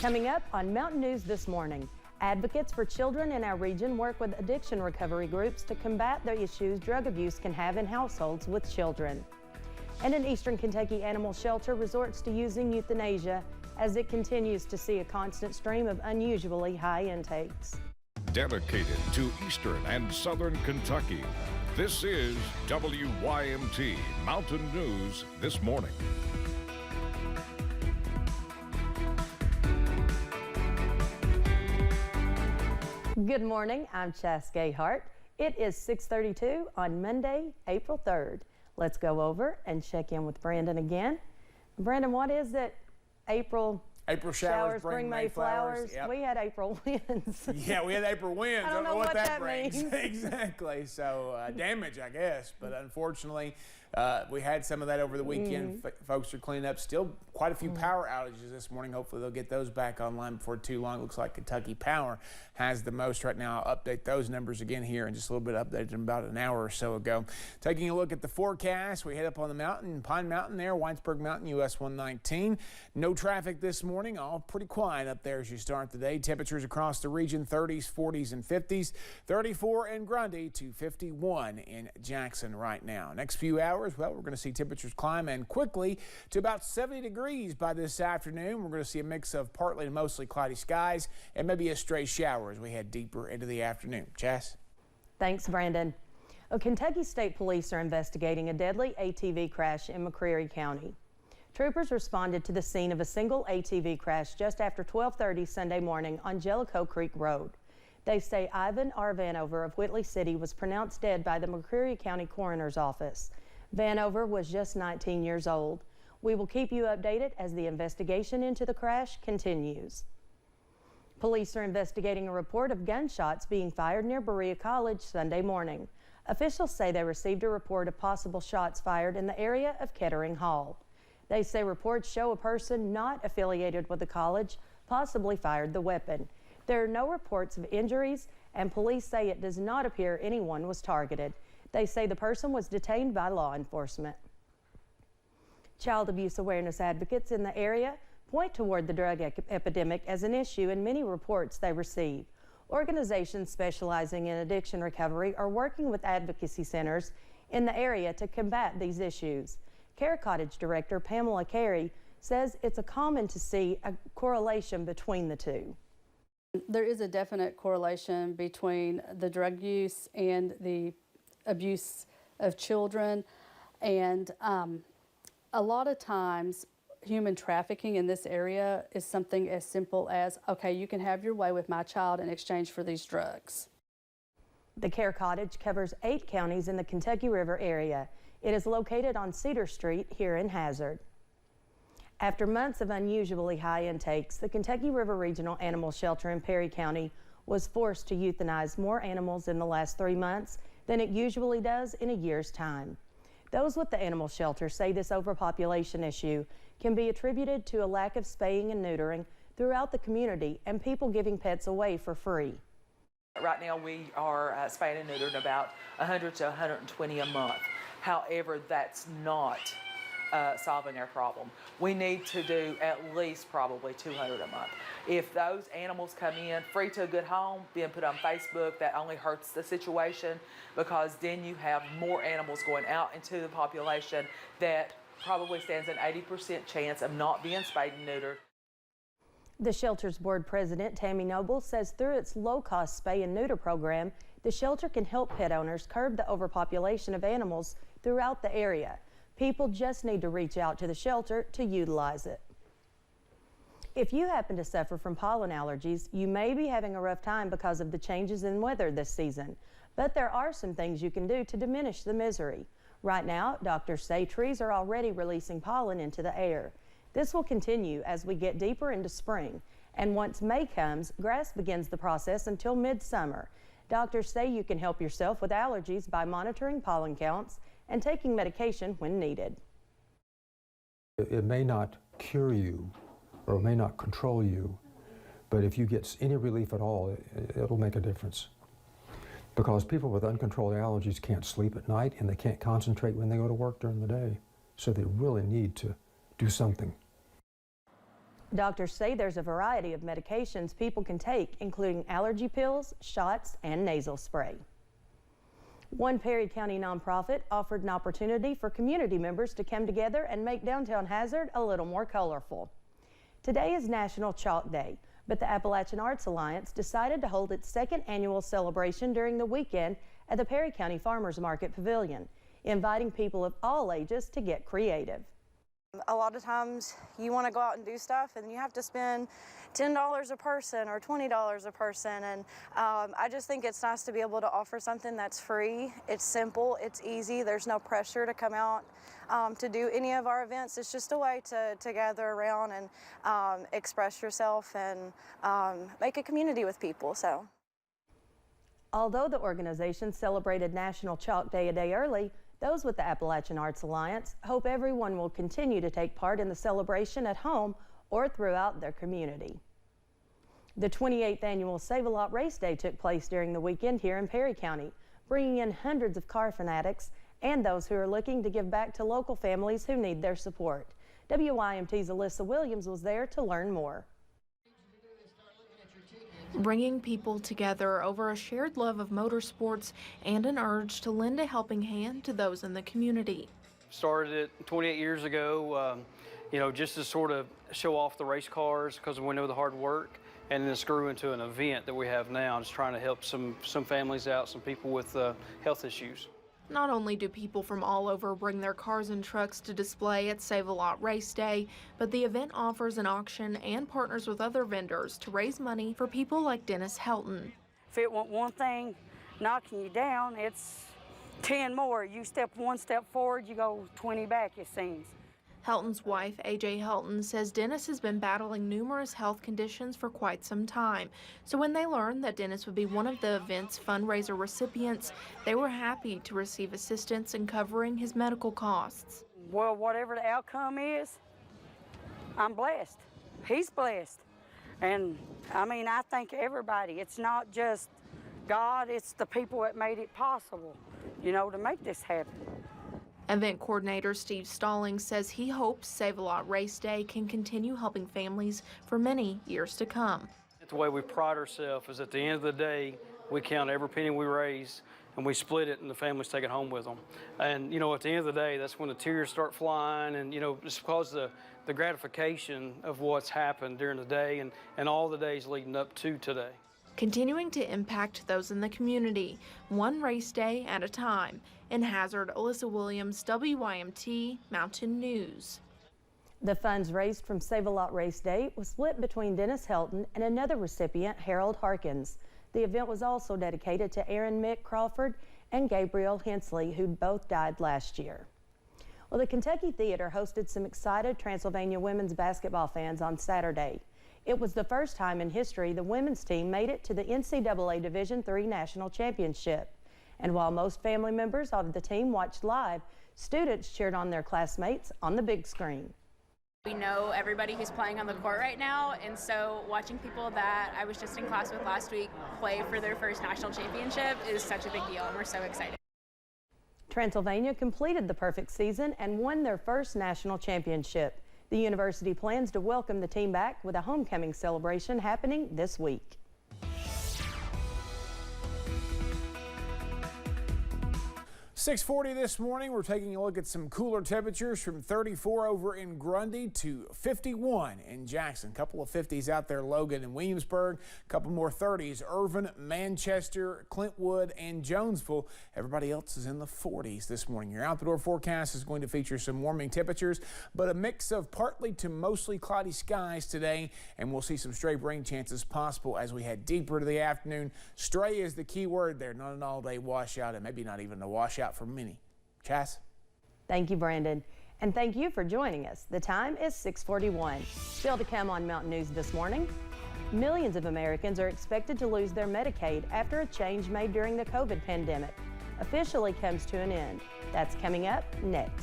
Coming up on Mountain News this morning, advocates for children in our region work with addiction recovery groups to combat the issues drug abuse can have in households with children. And an Eastern Kentucky animal shelter resorts to using euthanasia as it continues to see a constant stream of unusually high intakes. Dedicated to Eastern and Southern Kentucky, this is WYMT Mountain News this morning. Good morning, I'm Chas Gayhart. It is 6:32 on Monday, April 3rd. Let's go over and check in with Brandon again. Brandon, what is it? April showers bring May flowers. Yep. We had April winds. Yeah, we had April winds. I don't know what that brings. means. Exactly. So damage, I guess. But unfortunately, we had some of that over the weekend. Folks are cleaning up. Still quite a few power outages this morning. Hopefully they'll get those back online before too long. Looks like Kentucky Power has the most right now. I'll update those numbers again here in just a little bit. Updated them about an hour or so ago. Taking a look at the forecast, we head up on the mountain, Pine Mountain there, Whitesburg Mountain, US 119. No traffic this morning. All pretty quiet up there as you start the day. Temperatures across the region 30s, 40s, and 50s. 34 in Grundy to 51 in Jackson right now. Next few hours, well, we're going to see temperatures climb and quickly to about 70 degrees by this afternoon. We're going to see a mix of partly to mostly cloudy skies and maybe a stray shower as we head deeper into the afternoon. Chas? Thanks, Brandon. Kentucky State Police are investigating a deadly ATV crash in McCreary County. Troopers responded to the scene of a single ATV crash just after 12:30 Sunday morning on Jellicoe Creek Road. They say Ivan R. Vanover of Whitley City was pronounced dead by the McCreary County Coroner's Office. Vanover was just 19 years old. We will keep you updated as the investigation into the crash continues. Police are investigating a report of gunshots being fired near Berea College Sunday morning. Officials say they received a report of possible shots fired in the area of Kettering Hall. They say reports show a person not affiliated with the college possibly fired the weapon. There are no reports of injuries, and police say it does not appear anyone was targeted. They say the person was detained by law enforcement. Child abuse awareness advocates in the area point toward the drug epidemic as an issue in many reports they receive. Organizations specializing in addiction recovery are working with advocacy centers in the area to combat these issues. Care Cottage Director Pamela Carey says it's common to see a correlation between the two. There is a definite correlation between the drug use and the abuse of children, and a lot of times human trafficking in this area is something as simple as, okay, you can have your way with my child in exchange for these drugs. The Care Cottage covers 8 counties in the Kentucky River area. It is located on Cedar Street here in Hazard. After months of unusually high intakes, the Kentucky River Regional Animal Shelter in Perry County was forced to euthanize more animals in the last 3 months than it usually does in a year's time. Those with the animal shelter say this overpopulation issue can be attributed to a lack of spaying and neutering throughout the community and people giving pets away for free. Right now we are spaying and neutering about 100 to 120 a month. However, that's not solving our problem. We need to do at least probably 200 a month. If those animals come in free to a good home, being put on Facebook, that only hurts the situation, because then you have more animals going out into the population that probably stands an 80% chance of not being spayed and neutered. The shelter's board president, Tammy Noble, says through its low-cost spay and neuter program, the shelter can help pet owners curb the overpopulation of animals throughout the area. People just need to reach out to the shelter to utilize it. If you happen to suffer from pollen allergies, you may be having a rough time because of the changes in weather this season. But there are some things you can do to diminish the misery. Right now, doctors say trees are already releasing pollen into the air. This will continue as we get deeper into spring. And once May comes, grass begins the process until midsummer. Doctors say you can help yourself with allergies by monitoring pollen counts and taking medication when needed. It may not cure you or may not control you, but if you get any relief at all, it'll make a difference. Because people with uncontrolled allergies can't sleep at night and they can't concentrate when they go to work during the day. So they really need to do something. Doctors say there's a variety of medications people can take, including allergy pills, shots, and nasal spray. One Perry County nonprofit offered an opportunity for community members to come together and make downtown Hazard a little more colorful. Today is National Chalk Day, but the Appalachian Arts Alliance decided to hold its second annual celebration during the weekend at the Perry County Farmers Market Pavilion, inviting people of all ages to get creative. A lot of times you want to go out and do stuff and you have to spend $10 a person or $20 a person, and I just think it's nice to be able to offer something that's free. It's simple, it's easy, there's no pressure to come out to do any of our events. It's just a way to gather around and express yourself and make a community with people. So, although the organization celebrated National Chalk Day a day early, those with the Appalachian Arts Alliance hope everyone will continue to take part in the celebration at home or throughout their community. The 28th annual Save-A-Lot Race Day took place during the weekend here in Perry County, bringing in hundreds of car fanatics and those who are looking to give back to local families who need their support. WYMT's Alyssa Williams was there to learn more. Bringing people together over a shared love of motorsports and an urge to lend a helping hand to those in the community. Started it 28 years ago, just to sort of show off the race cars because we know the hard work, and then it's grew into an event that we have now, just trying to help some families out, some people with health issues. Not only do people from all over bring their cars and trucks to display at Save-A-Lot Race Day, but the event offers an auction and partners with other vendors to raise money for people like Dennis Helton. If it want one thing knocking you down, it's 10 more. You step one step forward, you go 20 back, it seems. Helton's wife, AJ Helton, says Dennis has been battling numerous health conditions for quite some time. So when they learned that Dennis would be one of the event's fundraiser recipients, they were happy to receive assistance in covering his medical costs. Well, whatever the outcome is, I'm blessed. He's blessed. And I thank everybody. It's not just God, it's the people that made it possible, to make this happen. Event coordinator Steve Stallings says he hopes Save-A-Lot Race Day can continue helping families for many years to come. The way we pride ourselves is at the end of the day, we count every penny we raise and we split it and the families take it home with them. And, at the end of the day, that's when the tears start flying and, just because the gratification of what's happened during the day and all the days leading up to today. Continuing to impact those in the community, one race day at a time. In Hazard, Alyssa Williams, WYMT Mountain News. The funds raised from Save-A-Lot Race Day was split between Dennis Helton and another recipient, Harold Harkins. The event was also dedicated to Aaron Mick Crawford and Gabriel Hensley, who both died last year. Well, the Kentucky Theater hosted some excited Transylvania women's basketball fans on Saturday. It was the first time in history the women's team made it to the NCAA Division III National Championship. And while most family members of the team watched live, students cheered on their classmates on the big screen. We know everybody who's playing on the court right now, and so watching people that I was just in class with last week play for their first national championship is such a big deal, and we're so excited. Transylvania completed the perfect season and won their first national championship. The university plans to welcome the team back with a homecoming celebration happening this week. .640 this morning, we're taking a look at some cooler temperatures from 34 over in Grundy to 51 in Jackson. A couple of 50s out there, Logan and Williamsburg. A couple more 30s, Irvin, Manchester, Clintwood, and Jonesville. Everybody else is in the 40s this morning. Your outdoor forecast is going to feature some warming temperatures, but a mix of partly to mostly cloudy skies today, and we'll see some stray rain chances possible as we head deeper into the afternoon. Stray is the key word there, not an all-day washout, and maybe not even a washout for many. Chas? Thank you, Brandon. And thank you for joining us. The time is 6:41. Still to come on Mountain News this morning. Millions of Americans are expected to lose their Medicaid after a change made during the COVID pandemic officially comes to an end. That's coming up next.